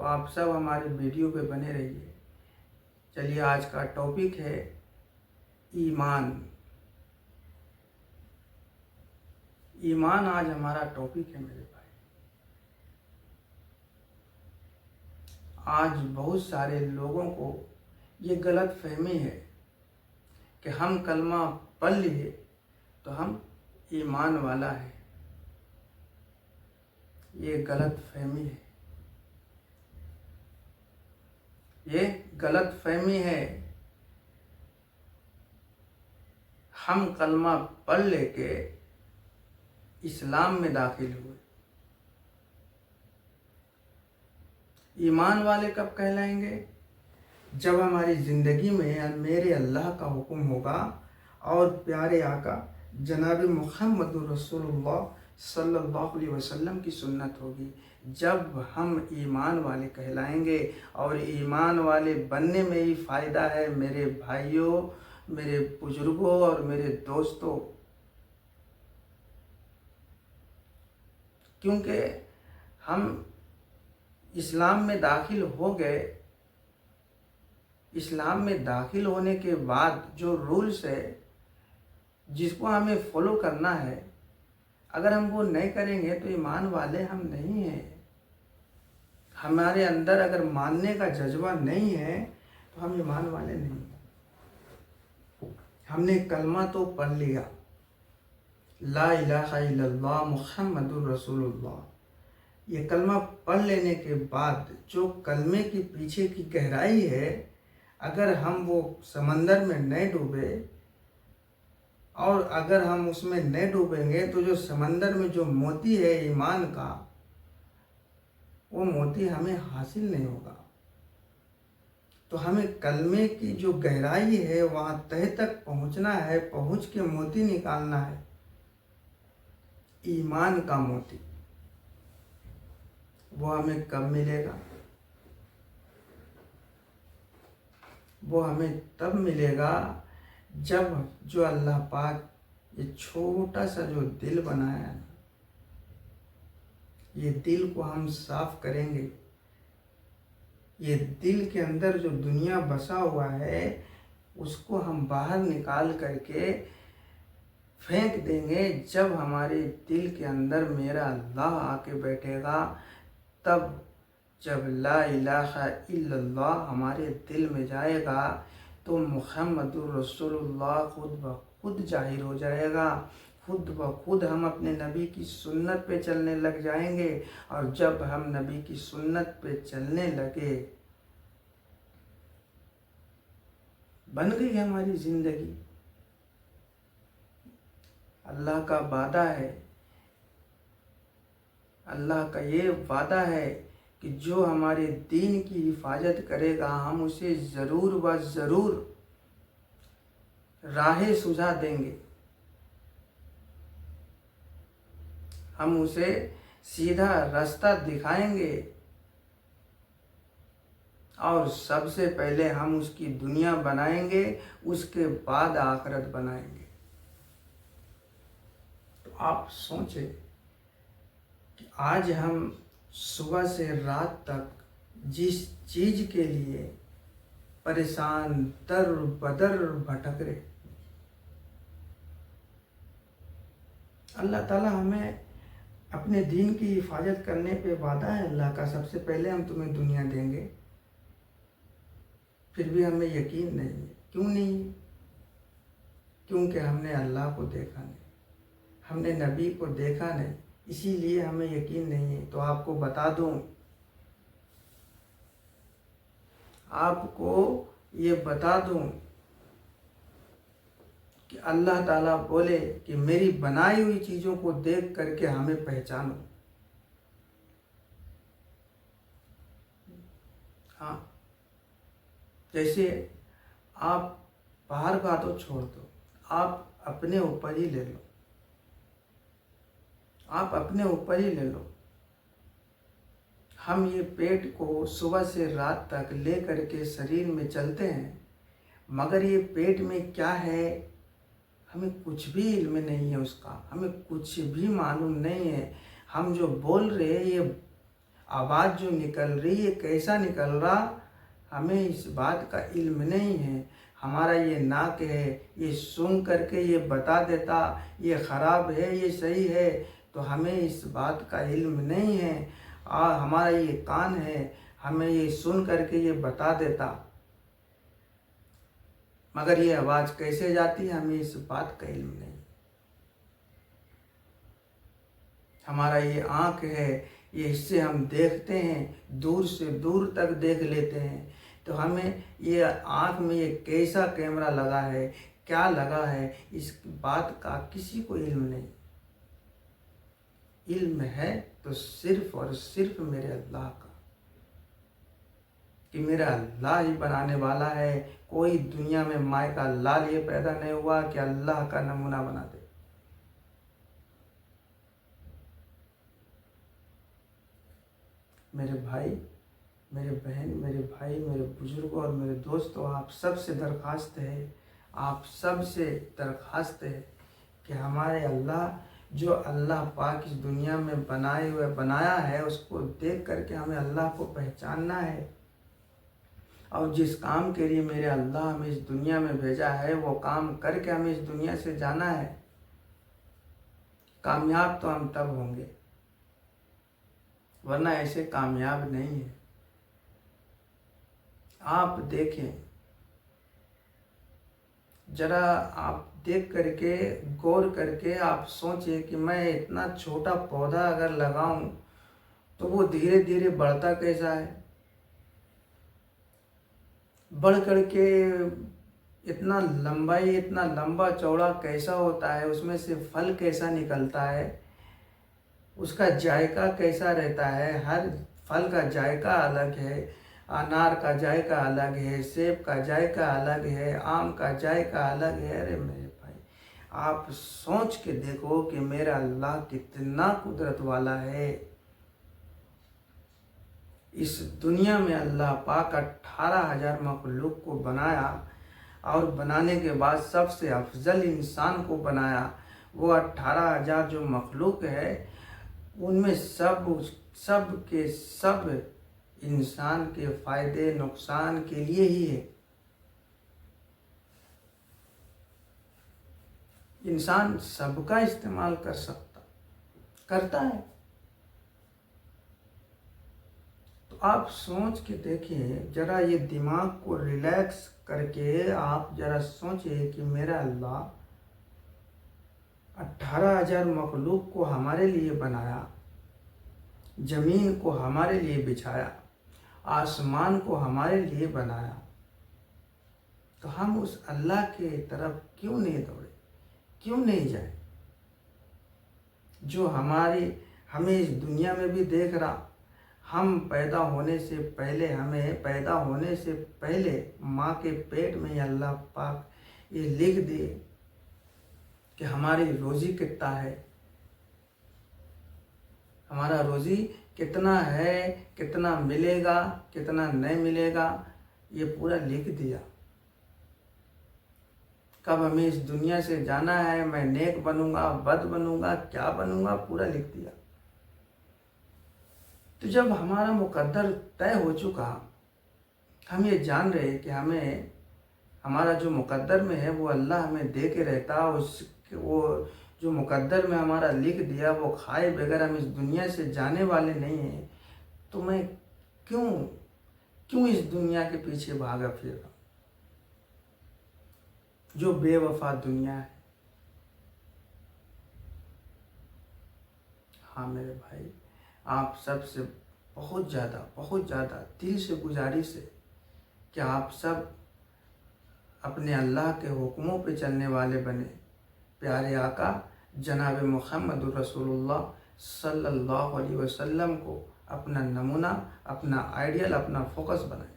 آپ سب ہمارے ویڈیو پہ بنے رہیے۔ چلیے آج کا ٹاپک ہے ایمان۔ ایمان آج ہمارا ٹاپک ہے میرے بھائی۔ آج بہت سارے لوگوں کو یہ غلط فہمی ہے کہ ہم کلمہ پڑھ لیے تو ہم ایمان والا ہے۔ یہ غلط فہمی ہے، یہ غلط فہمی ہے۔ ہم کلمہ پڑھ لے کے اسلام میں داخل ہوئے۔ ایمان والے کب کہلائیں گے؟ جب ہماری زندگی میں میرے اللہ کا حکم ہوگا اور پیارے آقا جناب محمد رسول اللہ صلی اللہ علیہ وسلم کی سنت ہوگی، جب ہم ایمان والے کہلائیں گے۔ اور ایمان والے بننے میں ہی فائدہ ہے میرے بھائیوں، میرے بزرگوں اور میرے دوستوں، کیونکہ ہم اسلام میں داخل ہو گئے۔ اسلام میں داخل ہونے کے بعد جو رولز ہے جس کو ہمیں فالو کرنا ہے، اگر ہم وہ نہیں کریں گے تو ایمان والے ہم نہیں ہیں۔ ہمارے اندر اگر ماننے کا جذبہ نہیں ہے تو ہم ایمان والے نہیں ہیں۔ ہم نے کلمہ تو پڑھ لیا، لا الہ الا اللہ محمد الرسول اللہ۔ یہ کلمہ پڑھ لینے کے بعد جو کلمے کی پیچھے کی گہرائی ہے، اگر ہم وہ سمندر میں نہیں ڈوبے، اور اگر ہم اس میں نہیں ڈوبیں گے تو جو سمندر میں جو موتی ہے ایمان کا، وہ موتی ہمیں حاصل نہیں ہوگا۔ تو ہمیں کلمے کی جو گہرائی ہے وہاں تہ تک پہنچنا ہے، پہنچ کے موتی نکالنا ہے، ایمان کا موتی۔ وہ ہمیں کب ملے گا؟ وہ ہمیں تب ملے گا جب جو اللہ پاک یہ چھوٹا سا جو دل بنایا ہے، یہ دل کو ہم صاف کریں گے۔ یہ دل کے اندر جو دنیا بسا ہوا ہے اس کو ہم باہر نکال کر کے پھینک دیں گے۔ جب ہمارے دل کے اندر میرا اللہ آ کے بیٹھے گا، تب جب لا الہ الا اللہ ہمارے دل میں جائے گا تو محمد الرسول اللہ خود بخود ظاہر ہو جائے گا۔ خود بخود ہم اپنے نبی کی سنت پہ چلنے لگ جائیں گے، اور جب ہم نبی کی سنت پہ چلنے لگے، بن گئی ہماری زندگی۔ اللہ کا وعدہ ہے، اللہ کا یہ وعدہ ہے کہ جو ہمارے دین کی حفاظت کرے گا ہم اسے ضرور و ضرور راہ سجھا دیں گے، ہم اسے سیدھا راستہ دکھائیں گے، اور سب سے پہلے ہم اس کی دنیا بنائیں گے، اس کے بعد آخرت بنائیں گے۔ تو آپ سوچیں کہ آج ہم صبح سے رات تک جس چیز کے لیے پریشان در بدر بھٹک رہے، اللہ تعالیٰ ہمیں اپنے دین کی حفاظت کرنے پہ وعدہ ہے اللہ کا، سب سے پہلے ہم تمہیں دنیا دیں گے، پھر بھی ہمیں یقین نہیں ہے۔ کیوں نہیں؟ کیونکہ ہم نے اللہ کو دیکھا نہیں، ہم نے نبی کو دیکھا نہیں، اسی لیے ہمیں یقین نہیں ہے۔ تو آپ کو بتا دوں، آپ کو یہ بتا دوں کہ اللہ تعالیٰ بولے کہ میری بنائی ہوئی چیزوں کو دیکھ کر کے ہمیں پہچانو۔ ہاں، جیسے آپ باہر کا تو چھوڑ دو، آپ اپنے اوپر ہی لے لو، آپ اپنے اوپر ہی لے لو۔ ہم یہ پیٹ کو صبح سے رات تک لے کر کے شریر میں چلتے ہیں، مگر یہ پیٹ میں کیا ہے ہمیں کچھ بھی علم نہیں ہے، اس کا ہمیں کچھ بھی معلوم نہیں ہے۔ ہم جو بول رہے ہیں یہ آواز جو نکل رہی ہے کیسا نکل رہا ہمیں اس بات کا علم نہیں ہے۔ ہمارا یہ ناک ہے، یہ سن کر کے یہ بتا دیتا یہ خراب ہے یہ صحیح ہے، تو ہمیں اس بات کا علم نہیں ہے۔ اور ہمارا یہ کان ہے، ہمیں یہ سن کر کے یہ بتا دیتا، مگر یہ آواز کیسے جاتی ہے ہمیں اس بات کا علم نہیں۔ ہمارا یہ آنکھ ہے، یہ اس سے ہم دیکھتے ہیں، دور سے دور تک دیکھ لیتے ہیں، تو ہمیں یہ آنکھ میں یہ کیسا کیمرہ لگا ہے، کیا لگا ہے، اس بات کا کسی کو علم نہیں۔ علم ہے تو صرف اور صرف میرے اللہ کا، کہ میرا اللہ ہی بنانے والا ہے۔ کوئی دنیا میں مائے کا لال یہ پیدا نہیں ہوا کہ اللہ کا نمونہ بنا دے۔ میرے بھائی، میرے بہن، میرے بھائی، میرے بزرگوں اور میرے دوستوں، آپ سب سے درخواست ہے، آپ سب سے درخواست ہے کہ ہمارے اللہ، جو اللہ پاک اس دنیا میں بنایا ہے، اس کو دیکھ کر کے ہمیں اللہ کو پہچاننا ہے، اور جس کام کے لیے میرے اللہ ہمیں اس دنیا میں بھیجا ہے وہ کام کر کے ہمیں اس دنیا سے جانا ہے۔ کامیاب تو ہم تب ہوں گے، ورنہ ایسے کامیاب نہیں ہے۔ آپ دیکھیں، ذرا آپ دیکھ کر کے غور کر کے آپ سوچیں کہ میں اتنا چھوٹا پودا اگر لگاؤں تو وہ دھیرے دھیرے بڑھتا کیسا ہے، بڑھ کر کے اتنا لمبا چوڑا کیسا ہوتا ہے، اس میں سے پھل کیسا نکلتا ہے، اس کا ذائقہ کیسا رہتا ہے۔ ہر پھل کا ذائقہ الگ ہے، انار کا ذائقہ الگ ہے، سیب کا ذائقہ الگ ہے، آم کا ذائقہ الگ ہے۔ ارے میرے بھائی، آپ سوچ کے دیکھو کہ میرا اللہ کتنا قدرت والا ہے۔ اس دنیا میں اللہ پاک 18,000 مخلوق کو بنایا، اور بنانے کے بعد سب سے افضل انسان کو بنایا۔ وہ 18,000 جو مخلوق ہے ان میں سب کے سب انسان کے فائدے نقصان کے لیے ہی ہے۔ انسان سب کا استعمال کرتا ہے۔ تو آپ سوچ کے دیکھیں، ذرا یہ دماغ کو ریلیکس کر کے آپ ذرا سوچیں کہ میرا اللہ 18,000 مخلوق کو ہمارے لیے بنایا، زمین کو ہمارے لیے بچھایا، آسمان کو ہمارے لیے بنایا، تو ہم اس اللہ کے طرف کیوں نہیں دوڑے، کیوں نہیں جائیں، جو ہمیں اس دنیا میں بھی دیکھ رہا۔ ہم پیدا ہونے سے پہلے ماں کے پیٹ میں اللہ پاک یہ لکھ دے کہ ہماری روزی کتنا ہے، ہمارا روزی کتنا ہے، کتنا ملے گا، کتنا نہیں ملے گا، یہ پورا لکھ دیا۔ کب ہمیں اس دنیا سے جانا ہے، میں نیک بنوں گا، بد بنوں گا، کیا بنوں گا، پورا لکھ دیا۔ تو جب ہمارا مقدر طے ہو چکا، ہم یہ جان رہے کہ ہمارا جو مقدر میں ہے وہ اللہ ہمیں دے کے رہتا، وہ جو مقدر میں ہمارا لکھ دیا وہ کھائے بغیر ہم اس دنیا سے جانے والے نہیں ہیں، تو میں کیوں اس دنیا کے پیچھے بھاگا پھر رہا ہوں، جو بے وفا دنیا ہے۔ ہاں میرے بھائی، آپ سب سے بہت زیادہ دل سے گزارش ہے کہ آپ سب اپنے اللہ کے حکموں پہ چلنے والے بنے، پیارے آقا جناب محمد رسول اللہ صلی اللہ علیہ وسلم کو اپنا نمونہ، اپنا آئیڈیل، اپنا فوکس بنائیں۔